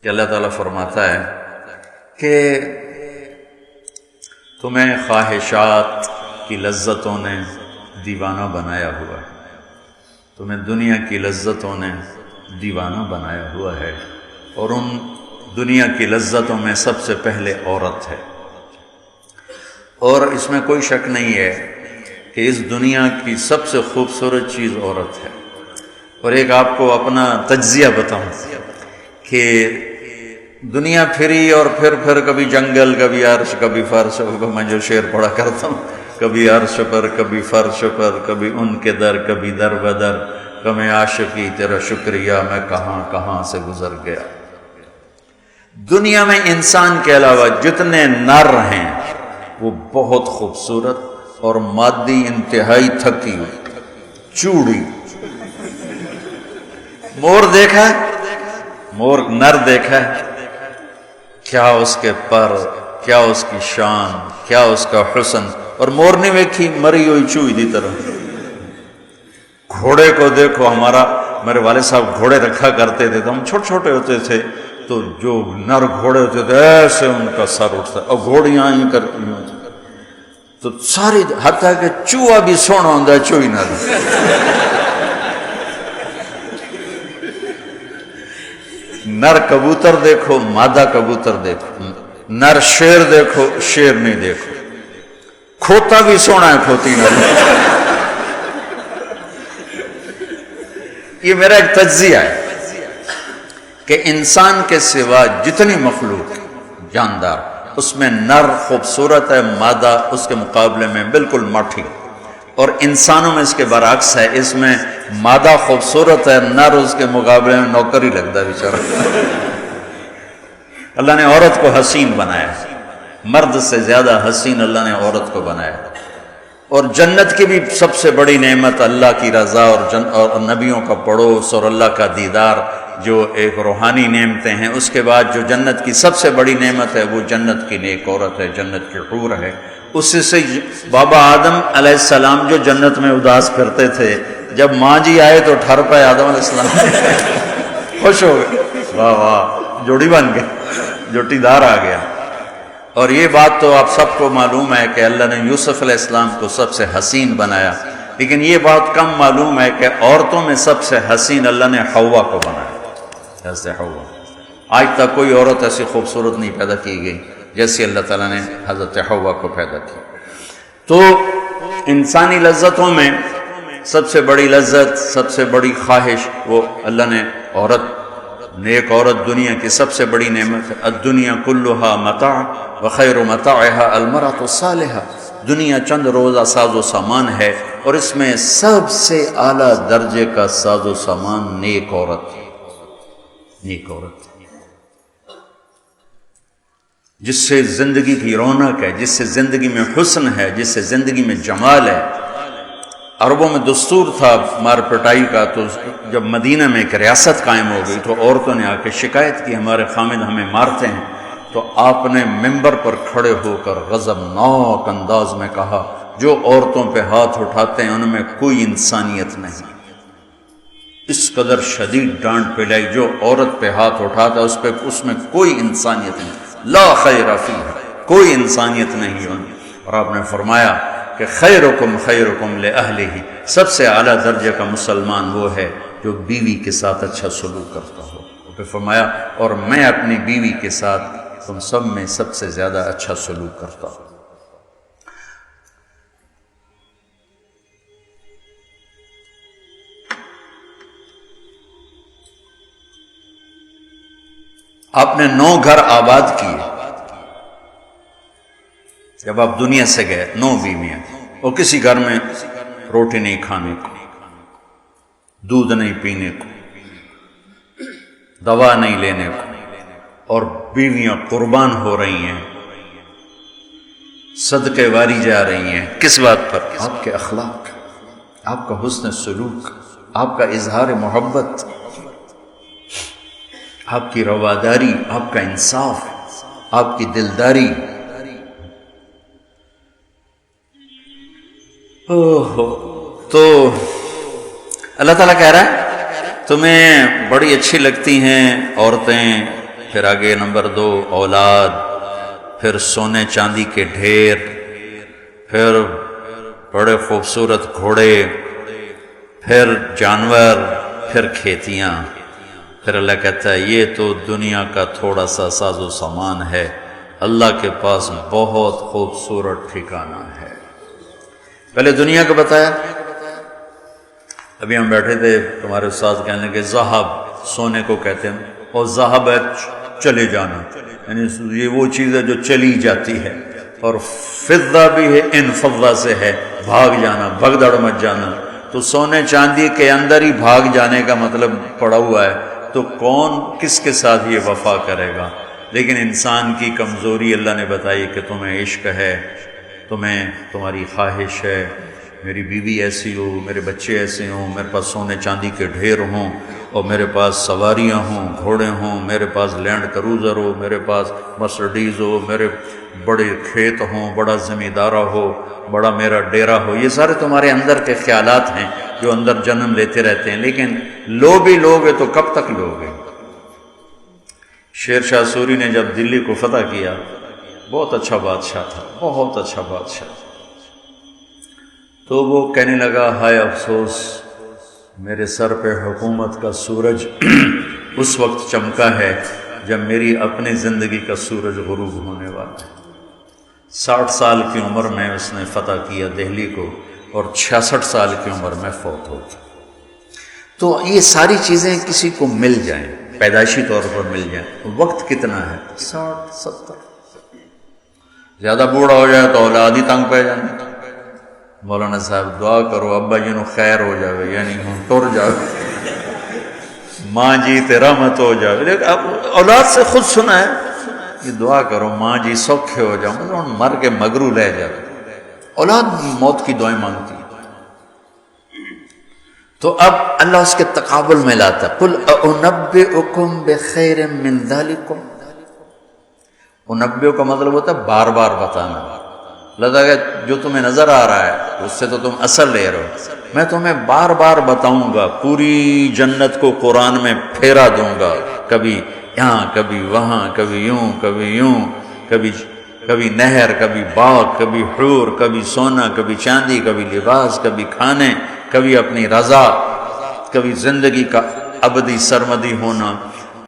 کہ اللہ تعالیٰ فرماتا ہے کہ تمہیں خواہشات کی لذتوں نے دیوانہ بنایا ہوا ہے، تمہیں دنیا کی لذتوں نے دیوانہ بنایا ہوا ہے، اور ان دنیا کی لذتوں میں سب سے پہلے عورت ہے۔ اور اس میں کوئی شک نہیں ہے کہ اس دنیا کی سب سے خوبصورت چیز عورت ہے۔ اور ایک آپ کو اپنا تجزیہ بتاؤں کہ دنیا پھری اور پھر کبھی جنگل، کبھی عرش، کبھی فرش، میں جو شعر پڑھا کرتا ہوں، کبھی عرش پر، کبھی فرش پر، کبھی ان کے در، کبھی در بدر، کبھی عاشقی تیرا شکریہ میں کہاں کہاں سے گزر گیا۔ دنیا میں انسان کے علاوہ جتنے نر ہیں وہ بہت خوبصورت اور مادی انتہائی تھکی ہوئی، چوڑی۔ مور دیکھا ہے؟ مور نر دیکھا ہے؟ کیا اس کے پر، کیا اس کی شان، کیا اس کا حسن۔ اور مور نہیں ویکھی مری ہوئی چوئی دی طرح۔ گھوڑے کو دیکھو، میرے والد صاحب گھوڑے رکھا کرتے تھے، تو ہم چھوٹے چھوٹے ہوتے تھے تو جو نر گھوڑے ہوتے تھے ایسے ان کا سر اٹھتا، اور گھوڑیاں ہی کرتی ہوتی تو ساری، حتیٰ کہ چوہا بھی سونا ہوتا چوئی نہ نر کبوتر دیکھو، مادہ کبوتر دیکھو، نر شیر دیکھو، شیر نہیں دیکھو، کھوتا بھی سونا ہے، کھوتی نہ۔ یہ میرا ایک تجزیہ ہے کہ انسان کے سوا جتنی مخلوق جاندار، اس میں نر خوبصورت ہے، مادہ اس کے مقابلے میں بالکل مٹھی، اور انسانوں میں اس کے برعکس ہے، اس میں مادہ خوبصورت ہے، نر اس کے مقابلے میں نوکر ہی لگتا ہے بیچارہ۔ اللہ نے عورت کو حسین بنایا، مرد سے زیادہ حسین اللہ نے عورت کو بنایا۔ اور جنت کی بھی سب سے بڑی نعمت اللہ کی رضا اور نبیوں کا پڑوس اور اللہ کا دیدار، جو ایک روحانی نعمتیں ہیں۔ اس کے بعد جو جنت کی سب سے بڑی نعمت ہے وہ جنت کی نیک عورت ہے، جنت کی حور ہے۔ اس سے بابا آدم علیہ السلام جو جنت میں اداس کرتے تھے، جب ماں جی آئے تو ٹھر پائے آدم علیہ السلام، خوش ہو گئے، واہ واہ جوڑی بن گئے، جوٹی دار آ گیا۔ اور یہ بات تو آپ سب کو معلوم ہے کہ اللہ نے یوسف علیہ السلام کو سب سے حسین بنایا، لیکن یہ بات کم معلوم ہے کہ عورتوں میں سب سے حسین اللہ نے حوا کو بنایا۔ جیسے حوا، آج تک کوئی عورت ایسی خوبصورت نہیں پیدا کی گئی جیسے اللہ تعالیٰ نے حضرت حوا کو پیدا کی۔ تو انسانی لذتوں میں سب سے بڑی لذت، سب سے بڑی خواہش وہ اللہ نے عورت، نیک عورت دنیا کی سب سے بڑی نعمت ہے۔ الدنیا کلھا متاع وخیر متاعها المرأة الصالحہ، دنیا چند روزہ ساز و سامان ہے، اور اس میں سب سے اعلیٰ درجے کا ساز و سامان نیک عورت، نیک عورت، جس سے زندگی کی رونق ہے، جس سے زندگی میں حسن ہے، جس سے زندگی میں جمال ہے۔ عربوں میں دستور تھا مار پٹائی کا، تو جب مدینہ میں ایک ریاست قائم ہو گئی تو عورتوں نے آ کے شکایت کی ہمارے خامد ہمیں مارتے ہیں، تو آپ نے ممبر پر کھڑے ہو کر غضبناک انداز میں کہا، جو عورتوں پہ ہاتھ اٹھاتے ہیں ان میں کوئی انسانیت نہیں۔ اس قدر شدید ڈانٹ پلائی، جو عورت پہ ہاتھ اٹھاتا ہے اس میں کوئی انسانیت نہیں، لا خیر فیہا، کوئی انسانیت نہیں ان۔ اور آپ نے فرمایا کہ خیرکم خیرکم لأہلہ، سب سے اعلیٰ درجے کا مسلمان وہ ہے جو بیوی کے ساتھ اچھا سلوک کرتا ہو۔ پھر فرمایا اور میں اپنی بیوی کے ساتھ تم سب میں سب سے زیادہ اچھا سلوک کرتا ہوں۔ آپ نے 9 گھر آباد کیے جب آپ دنیا سے گئے، 9 بیویاں، اور کسی گھر میں روٹی نہیں کھانے کو، دودھ نہیں پینے کو، دوا نہیں لینے کو، اور بیویاں قربان ہو رہی ہیں، صدقے واری جا رہی ہیں۔ کس بات پر؟ آپ کے اخلاق، آپ کا حسن سلوک، آپ کا اظہار محبت، آپ کی رواداری، آپ کا انصاف، آپ کی دلداری۔ تو اللہ تعالیٰ کہہ رہا ہے تمہیں بڑی اچھی لگتی ہیں عورتیں، پھر آگے نمبر 2 اولاد، پھر سونے چاندی کے ڈھیر، پھر بڑے خوبصورت گھوڑے، پھر جانور، پھر کھیتیاں. پھر اللہ کہتا ہے یہ تو دنیا کا تھوڑا سا ساز و سامان ہے، اللہ کے پاس بہت خوبصورت ٹھکانہ ہے. پہلے دنیا کو بتایا. ابھی ہم بیٹھے تھے، تمہارے استاد کہنے لگے ذہب سونے کو کہتے ہیں، اور ذہب ہے چلے جانا، یعنی یہ وہ چیز ہے جو چلی جاتی ہے، اور فضہ بھی ہے، ان فضہ سے ہے بھاگ جانا، بھگدڑ مچ جانا. تو سونے چاندی کے اندر ہی بھاگ جانے کا مطلب پڑا ہوا ہے، تو کون کس کے ساتھ یہ وفا کرے گا؟ لیکن انسان کی کمزوری اللہ نے بتائی کہ تمہیں عشق ہے، تمہیں تمہاری خواہش ہے میری بیوی ایسی ہو، میرے بچے ایسے ہوں، میرے پاس سونے چاندی کے ڈھیر ہوں، اور میرے پاس سواریاں ہوں، گھوڑے ہوں، میرے پاس لینڈ کروزر ہو، میرے پاس مرسڈیز ہو، میرے بڑے کھیت ہوں، بڑا زمیندارہ ہو، بڑا میرا ڈیرا ہو. یہ سارے تمہارے اندر کے خیالات ہیں جو اندر جنم لیتے رہتے ہیں، لیکن لو بھی لوگے تو کب تک لوگے؟ شیر شاہ سوری نے جب دلی کو فتح کیا، بہت اچھا بادشاہ تھا، بہت اچھا بادشاہ تھا، تو وہ کہنے لگا ہائے افسوس میرے سر پہ حکومت کا سورج اس وقت چمکا ہے جب میری اپنی زندگی کا سورج غروب ہونے والا ہے. 60 سال کی عمر میں اس نے فتح کیا دہلی کو، اور 66 سال کی عمر میں فوت ہو گیا. تو یہ ساری چیزیں کسی کو مل جائیں، پیدائشی طور پر مل جائیں، وقت کتنا ہے؟ 60 70. زیادہ بوڑھا ہو جائے تو اولاد ہی تنگ پہ جانے. مولانا صاحب دعا کرو ابا جی نو خیر ہو جاوے، یعنی ہوں ٹر جاوے، ماں جی تے رحمت ہو جاوے. لیکن اب اولاد سے خود سنا ہے کہ دعا کرو ماں جی سوکھے ہو جاؤ، مطلب مر کے مگرو لے جاوے. اولاد موت کی دعائیں مانگتی ہے. تو اب اللہ اس کے تقابل میں لاتا قل اُنَبِّئُكُم بِخَيْرٍ مِّن ذَلِكُمْ. انبیو کا مطلب ہوتا ہے بار بار بتانا. لگا کہ جو تمہیں نظر آ رہا ہے اس سے تو تم اثر لے رہے ہو، میں تمہیں بار بار بتاؤں گا، پوری جنت کو قرآن میں پھیرا دوں گا، کبھی یہاں کبھی وہاں، کبھی یوں کبھی یوں، کبھی نہر، کبھی باغ، کبھی حور، کبھی سونا، کبھی چاندی، کبھی لباس، کبھی کھانے، کبھی اپنی رضا، کبھی زندگی کا ابدی سرمدی ہونا،